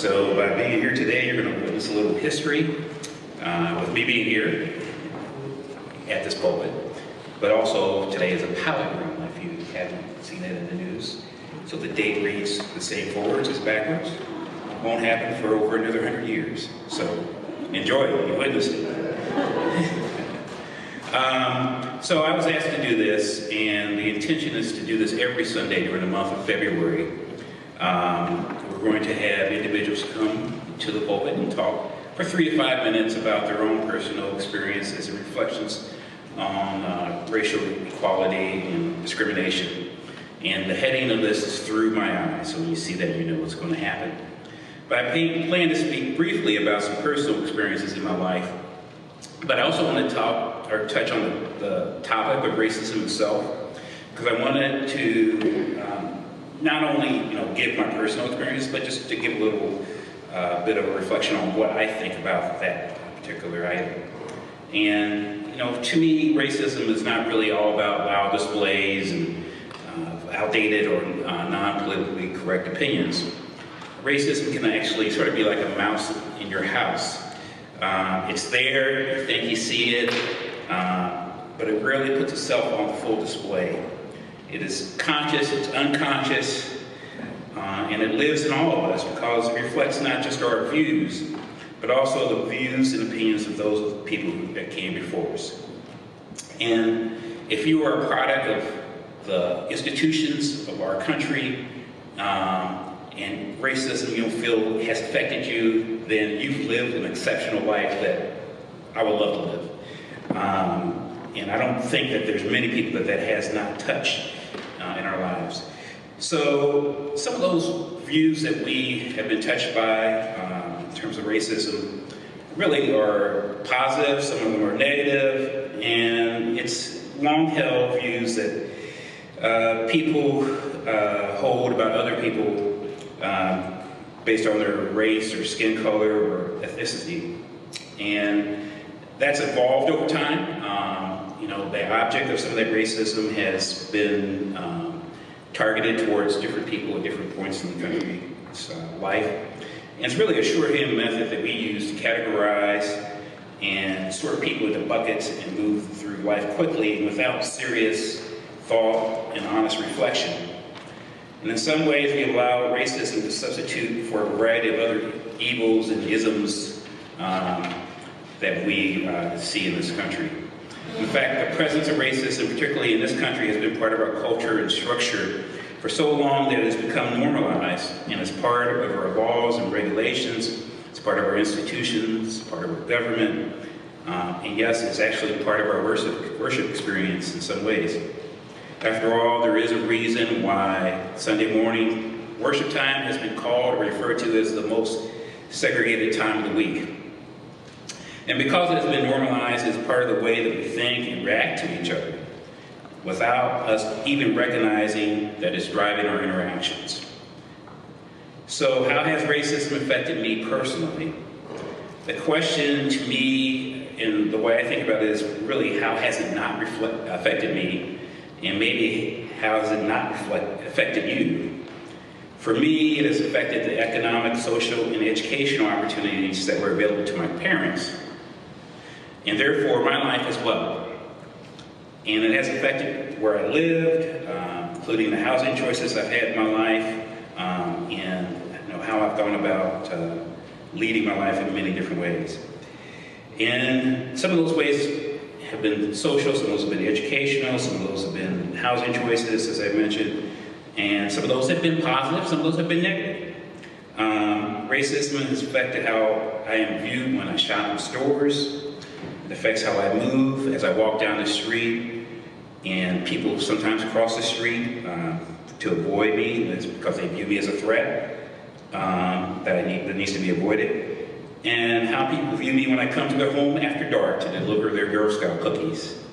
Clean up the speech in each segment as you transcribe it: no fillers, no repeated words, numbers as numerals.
So by being here today, you're going to witness a little history with me being here at this pulpit. But also today is a pallet room, if you haven't seen it in the news. So the date reads the same forwards as backwards. Won't happen for over another 100 years. So enjoy it, you witnessed it. So I was asked to do this, and the intention is to do this every Sunday during the month of February. We're going to have individuals come to the pulpit and talk for 3 to 5 minutes about their own personal experiences and reflections on racial equality and discrimination. And the heading of this is Through My Eyes, so when you see that, you know what's going to happen. But I plan to speak briefly about some personal experiences in my life. But I also want to touch on the topic of racism itself, because I wanted to not only give my personal experience, but just to give a little bit of a reflection on what I think about that particular item. And to me, racism is not really all about loud displays and outdated or non-politically correct opinions. Racism can actually sort of be like a mouse in your house. It's there, you think you see it, but it rarely puts itself on full display. It is conscious, it's unconscious, and it lives in all of us because it reflects not just our views, but also the views and opinions of those people that came before us. And if you are a product of the institutions of our country, and racism you feel has affected you, then you've lived an exceptional life that I would love to live. And I don't think that there's many people that has not touched in our lives. So some of those views that we have been touched by in terms of racism really are positive, some of them are negative, and it's long-held views that people hold about other people based on their race or skin color or ethnicity. And that's evolved over time. The object of some of that racism has been targeted towards different people at different points in the country's life. And it's really a shorthand method that we use to categorize and sort people into buckets and move through life quickly without serious thought and honest reflection. And in some ways, we allow racism to substitute for a variety of other evils and isms that we see in this country. In fact, the presence of racism, particularly in this country, has been part of our culture and structure for so long that it has become normalized, and it's part of our laws and regulations, it's part of our institutions, part of our government, and yes, it's actually part of our worship experience in some ways. After all, there is a reason why Sunday morning worship time has been called or referred to as the most segregated time of the week. And because it has been normalized as part of the way that we think and react to each other, without us even recognizing that it's driving our interactions. So how has racism affected me personally? The question to me, and the way I think about it, is really how has it not affected me? And maybe how has it not affected you? For me, it has affected the economic, social, and educational opportunities that were available to my parents, and therefore my life as well. And it has affected where I lived, including the housing choices I've had in my life, and how I've gone about leading my life in many different ways. And some of those ways have been social, some of those have been educational, some of those have been housing choices, as I mentioned, and some of those have been positive, some of those have been negative. Racism has affected how I am viewed when I shop in stores. It affects how I move as I walk down the street, and people sometimes cross the street to avoid me. It's because they view me as a threat that needs to be avoided. And how people view me when I come to their home after dark to deliver their Girl Scout cookies.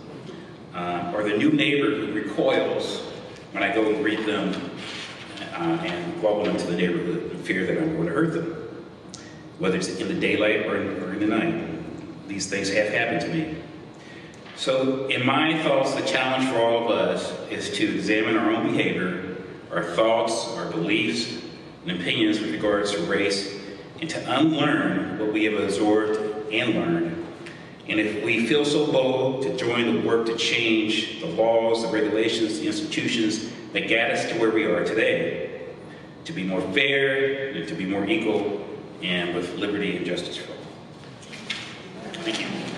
Or the new neighbor who recoils when I go and greet them and welcome them to the neighborhood in fear that I'm going to hurt them, whether it's in the daylight or in the night. These things have happened to me. So in my thoughts, the challenge for all of us is to examine our own behavior, our thoughts, our beliefs, and opinions with regards to race and to unlearn what we have absorbed and learned. And if we feel so bold to join the work to change the laws, the regulations, the institutions that got us to where we are today, to be more fair and to be more equal and with liberty and justice for all. Thank you.